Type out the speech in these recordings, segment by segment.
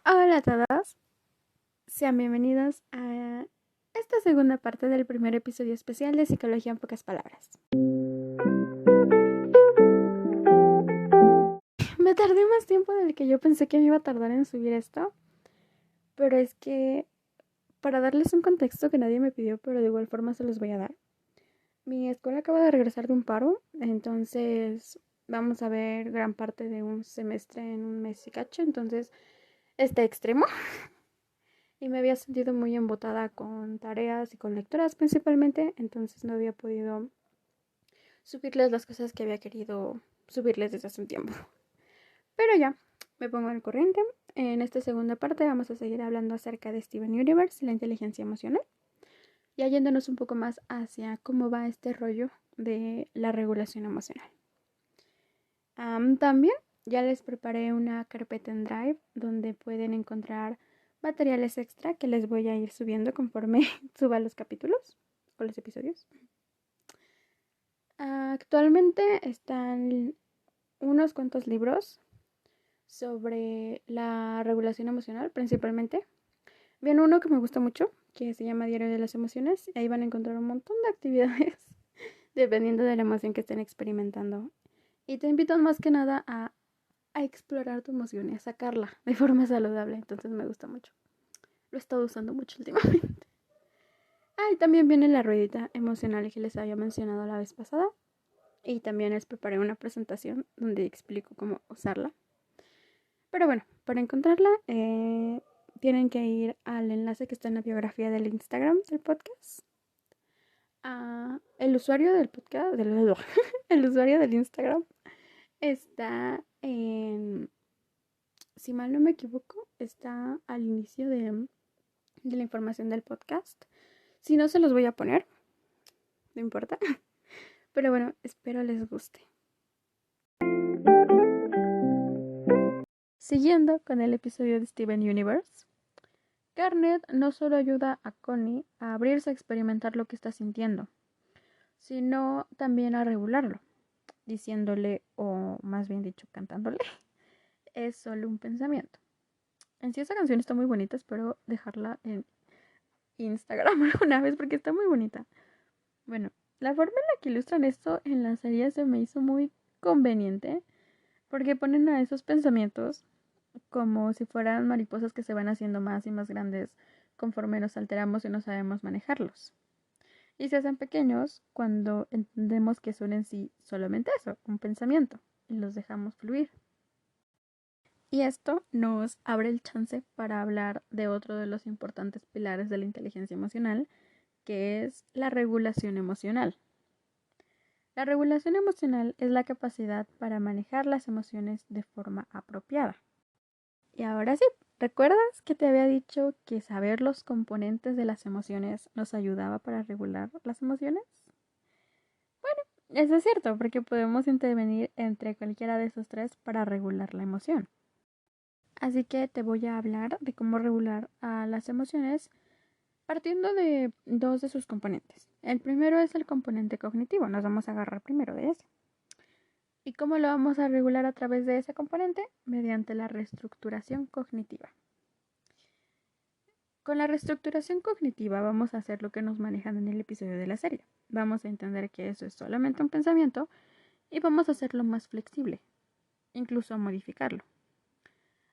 Hola a todos, sean bienvenidos a esta segunda parte del primer episodio especial de Psicología en pocas palabras. Me tardé más tiempo del que yo pensé que me iba a tardar en subir esto, pero es que para darles un contexto que nadie me pidió, pero de igual forma se los voy a dar. Mi escuela acaba de regresar de un paro, entonces vamos a ver gran parte de un semestre en un mes y cacho, entonces está extremo. Y me había sentido muy embotada con tareas y con lecturas principalmente, entonces no había podido subirles las cosas que había querido subirles desde hace un tiempo. Pero ya, me pongo al corriente. En esta segunda parte vamos a seguir hablando acerca de Steven Universe y la inteligencia emocional, y yéndonos un poco más hacia cómo va este rollo de la regulación emocional. También ya les preparé una carpeta en Drive donde pueden encontrar materiales extra que les voy a ir subiendo conforme suba los capítulos o los episodios. Actualmente están unos cuantos libros sobre la regulación emocional, principalmente. Viene uno que me gusta mucho, que se llama Diario de las Emociones, y ahí van a encontrar un montón de actividades dependiendo de la emoción que estén experimentando. Y te invitan más que nada a explorar tu emoción y a sacarla de forma saludable. Entonces me gusta mucho. Lo he estado usando mucho últimamente. Y también viene la ruedita emocional que les había mencionado la vez pasada. Y también les preparé una presentación donde explico cómo usarla. Pero bueno, para encontrarla tienen que ir al enlace que está en la biografía del Instagram del podcast. El usuario del podcast, el usuario del Instagram está en, si mal no me equivoco, está al inicio de la información del podcast. Si no, se los voy a poner, no importa. Pero bueno, espero les guste. Siguiendo con el episodio de Steven Universe, Garnet no solo ayuda a Connie a abrirse a experimentar lo que está sintiendo, sino también a regularlo, diciéndole, o más bien dicho, cantándole, es solo un pensamiento. En sí, esa canción está muy bonita, espero dejarla en Instagram alguna vez porque está muy bonita. Bueno, la forma en la que ilustran esto en la serie se me hizo muy conveniente porque ponen a esos pensamientos como si fueran mariposas que se van haciendo más y más grandes conforme nos alteramos y no sabemos manejarlos. Y se hacen pequeños cuando entendemos que son en sí solamente eso, un pensamiento, y los dejamos fluir. Y esto nos abre el chance para hablar de otro de los importantes pilares de la inteligencia emocional, que es la regulación emocional. La regulación emocional es la capacidad para manejar las emociones de forma apropiada. Y ahora sí, ¿recuerdas que te había dicho que saber los componentes de las emociones nos ayudaba para regular las emociones? Bueno, eso es cierto, porque podemos intervenir entre cualquiera de esos tres para regular la emoción. Así que te voy a hablar de cómo regular a las emociones partiendo de dos de sus componentes. El primero es el componente cognitivo, nos vamos a agarrar primero de ese. ¿Y cómo lo vamos a regular a través de ese componente? Mediante la reestructuración cognitiva. Con la reestructuración cognitiva vamos a hacer lo que nos manejan en el episodio de la serie. Vamos a entender que eso es solamente un pensamiento y vamos a hacerlo más flexible, incluso a modificarlo.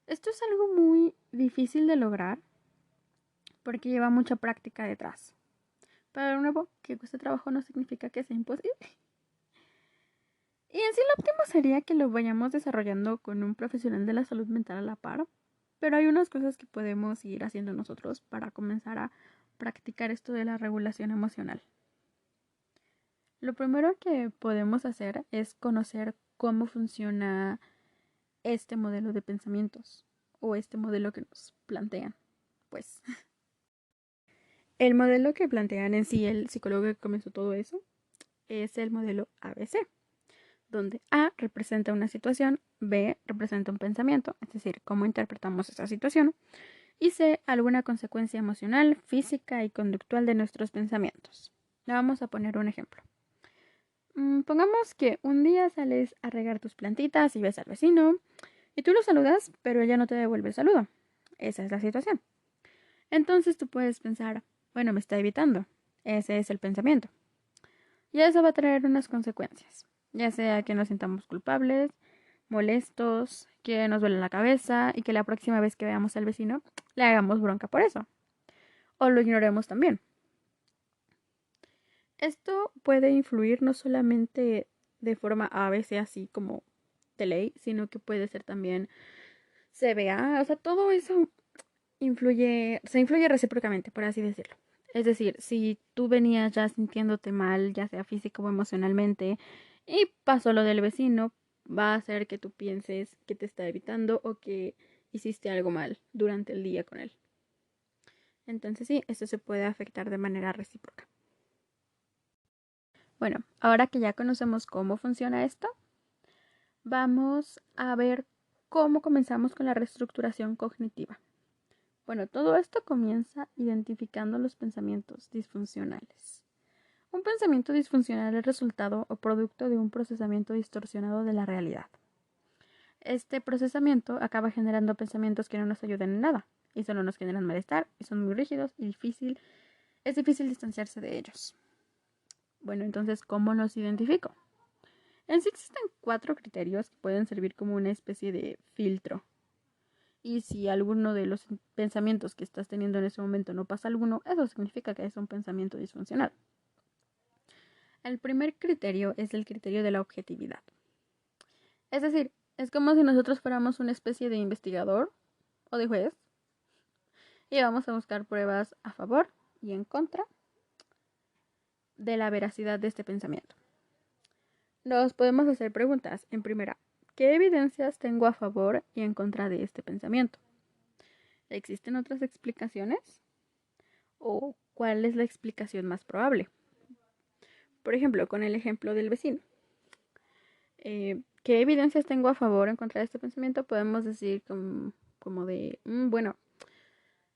Esto es algo muy difícil de lograr porque lleva mucha práctica detrás. Pero de nuevo, que cueste trabajo no significa que sea imposible. Y en sí lo óptimo sería que lo vayamos desarrollando con un profesional de la salud mental a la par. Pero hay unas cosas que podemos ir haciendo nosotros para comenzar a practicar esto de la regulación emocional. Lo primero que podemos hacer es conocer cómo funciona este modelo de pensamientos o este modelo que nos plantean. Pues el modelo que plantean en sí el psicólogo que comenzó todo eso es el modelo ABC, donde A representa una situación, B representa un pensamiento, es decir, cómo interpretamos esa situación, y C alguna consecuencia emocional, física y conductual de nuestros pensamientos. Le vamos a poner un ejemplo. Pongamos que un día sales a regar tus plantitas y ves al vecino y tú lo saludas, pero ella no te devuelve el saludo. esa es la situación. Entonces tú puedes pensar, bueno, me está evitando. Ese es el pensamiento. Y eso va a traer unas consecuencias, ya sea que nos sintamos culpables, molestos, que nos duele la cabeza y que la próxima vez que veamos al vecino le hagamos bronca por eso. O lo ignoremos también. Esto puede influir no solamente de forma a veces así como de ley, sino que puede ser también CBA, o sea, todo eso se influye recíprocamente, por así decirlo. Es decir, si tú venías ya sintiéndote mal, ya sea físico o emocionalmente, y pasó lo del vecino, va a hacer que tú pienses que te está evitando o que hiciste algo mal durante el día con él. Entonces sí, eso se puede afectar de manera recíproca. Bueno, ahora que ya conocemos cómo funciona esto, vamos a ver cómo comenzamos con la reestructuración cognitiva. Bueno, todo esto comienza identificando los pensamientos disfuncionales. Un pensamiento disfuncional es resultado o producto de un procesamiento distorsionado de la realidad. Este procesamiento acaba generando pensamientos que no nos ayudan en nada y solo nos generan malestar y son muy rígidos y es difícil distanciarse de ellos. Bueno, entonces, ¿cómo los identifico? En sí existen 4 criterios que pueden servir como una especie de filtro. Y si alguno de los pensamientos que estás teniendo en ese momento no pasa alguno, eso significa que es un pensamiento disfuncional. El primer criterio es el criterio de la objetividad. Es decir, es como si nosotros fuéramos una especie de investigador o de juez y vamos a buscar pruebas a favor y en contra de la veracidad de este pensamiento. Nos podemos hacer preguntas. En primera, ¿qué evidencias tengo a favor y en contra de este pensamiento? ¿Existen otras explicaciones? ¿O cuál es la explicación más probable? Por ejemplo, con el ejemplo del vecino. ¿Qué evidencias tengo a favor o en contra de este pensamiento? Podemos decir como de, bueno,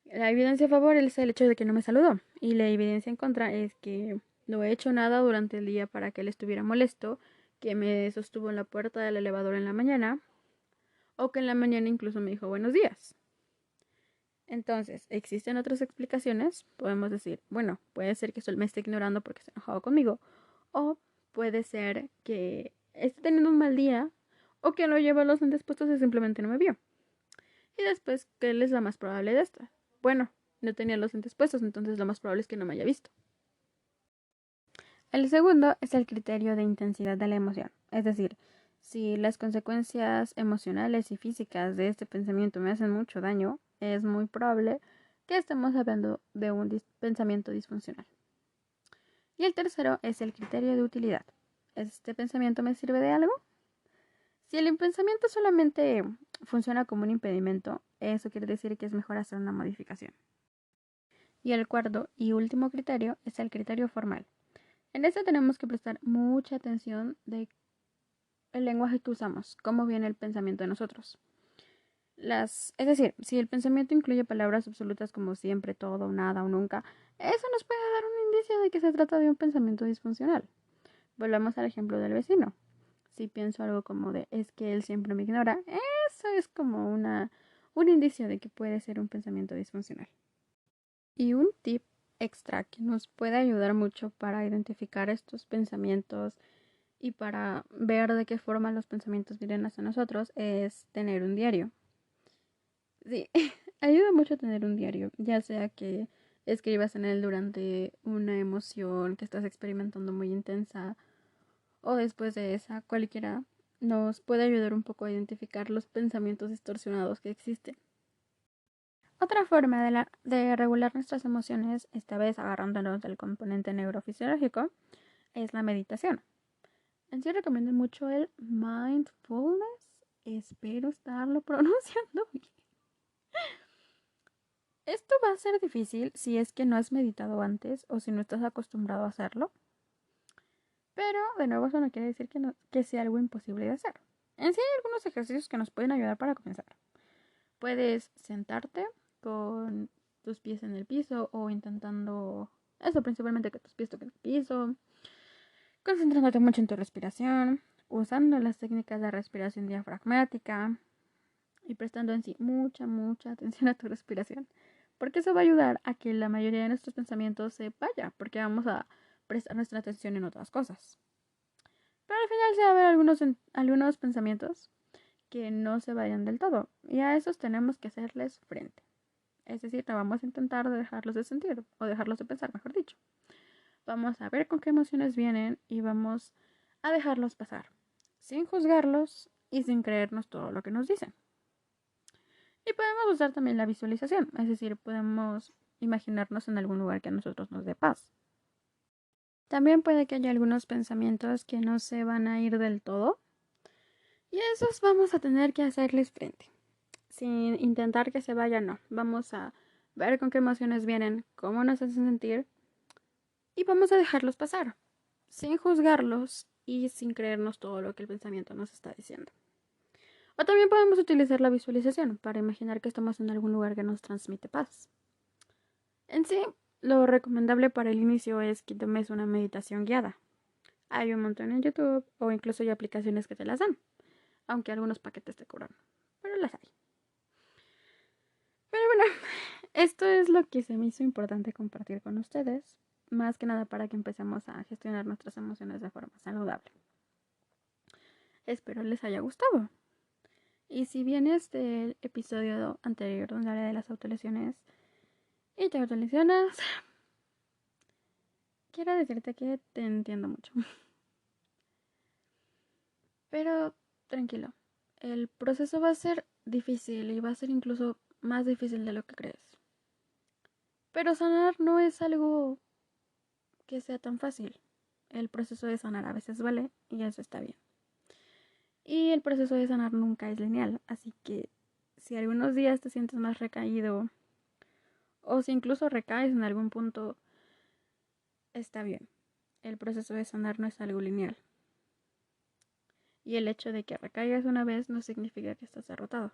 la evidencia a favor es el hecho de que no me saludó. Y la evidencia en contra es que no he hecho nada durante el día para que él estuviera molesto, que me sostuvo en la puerta del elevador en la mañana, o que en la mañana incluso me dijo buenos días. Entonces, ¿existen otras explicaciones? Podemos decir, bueno, puede ser que solo me esté ignorando porque se ha enojado conmigo, o puede ser que esté teniendo un mal día, o que lo lleva a los lentes puestos y simplemente no me vio. Y después, ¿qué es la más probable de esta? Bueno, no tenía los lentes puestos, entonces lo más probable es que no me haya visto. El segundo es el criterio de intensidad de la emoción, es decir, si las consecuencias emocionales y físicas de este pensamiento me hacen mucho daño, es muy probable que estemos hablando de un pensamiento disfuncional. Y el tercero es el criterio de utilidad. ¿Este pensamiento me sirve de algo? Si el pensamiento solamente funciona como un impedimento, eso quiere decir que es mejor hacer una modificación. Y el cuarto y último criterio es el criterio formal. En este tenemos que prestar mucha atención de el lenguaje que usamos, cómo viene el pensamiento de nosotros. Es decir, si el pensamiento incluye palabras absolutas como siempre, todo, nada o nunca, eso nos puede dar un indicio de que se trata de un pensamiento disfuncional. Volvamos al ejemplo del vecino. Si pienso algo como de es que él siempre me ignora, eso es como un indicio de que puede ser un pensamiento disfuncional. Y un tip extra que nos puede ayudar mucho para identificar estos pensamientos y para ver de qué forma los pensamientos vienen hacia nosotros es tener un diario. Sí, ayuda mucho tener un diario, ya sea que escribas en él durante una emoción que estás experimentando muy intensa o después de esa, cualquiera nos puede ayudar un poco a identificar los pensamientos distorsionados que existen. Otra forma de regular nuestras emociones, esta vez agarrándonos del componente neurofisiológico, es la meditación. En sí recomiendo mucho el mindfulness. Espero estarlo pronunciando bien. Esto va a ser difícil si es que no has meditado antes o si no estás acostumbrado a hacerlo. Pero de nuevo eso no quiere decir que sea algo imposible de hacer. En sí hay algunos ejercicios que nos pueden ayudar para comenzar. Puedes sentarte con tus pies en el piso o intentando eso, principalmente que tus pies toquen el piso, concentrándote mucho en tu respiración, usando las técnicas de respiración diafragmática, y prestando en sí mucha atención a tu respiración, porque eso va a ayudar a que la mayoría de nuestros pensamientos se vaya, porque vamos a prestar nuestra atención en otras cosas. Pero al final se va a haber algunos pensamientos que no se vayan del todo, y a esos tenemos que hacerles frente. Es decir, no vamos a intentar dejarlos de sentir o dejarlos de pensar, mejor dicho. Vamos a ver con qué emociones vienen y vamos a dejarlos pasar, sin juzgarlos y sin creernos todo lo que nos dicen. Y podemos usar también la visualización, es decir, podemos imaginarnos en algún lugar que a nosotros nos dé paz. También puede que haya algunos pensamientos que no se van a ir del todo y a esos vamos a tener que hacerles frente. Sin intentar que se vayan, no. Vamos a ver con qué emociones vienen, cómo nos hacen sentir y vamos a dejarlos pasar, sin juzgarlos y sin creernos todo lo que el pensamiento nos está diciendo. O también podemos utilizar la visualización para imaginar que estamos en algún lugar que nos transmite paz. En sí, lo recomendable para el inicio es que tomes una meditación guiada. Hay un montón en YouTube o incluso hay aplicaciones que te las dan, aunque algunos paquetes te cobran, pero las hay. Pero bueno, esto es lo que se me hizo importante compartir con ustedes, más que nada para que empecemos a gestionar nuestras emociones de forma saludable. Espero les haya gustado. Y si vienes del episodio anterior donde hablé de las autolesiones y te autolesionas, quiero decirte que te entiendo mucho. Pero tranquilo, el proceso va a ser difícil y va a ser incluso más difícil de lo que crees. Pero sanar no es algo que sea tan fácil. El proceso de sanar a veces duele y eso está bien. Y el proceso de sanar nunca es lineal, así que si algunos días te sientes más recaído o si incluso recaes en algún punto, está bien. El proceso de sanar no es algo lineal. Y el hecho de que recaigas una vez no significa que estás derrotado.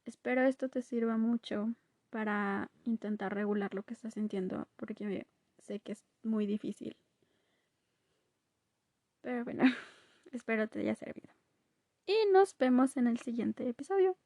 Espero esto te sirva mucho para intentar regular lo que estás sintiendo, porque sé que es muy difícil. Pero bueno, espero te haya servido. Y nos vemos en el siguiente episodio.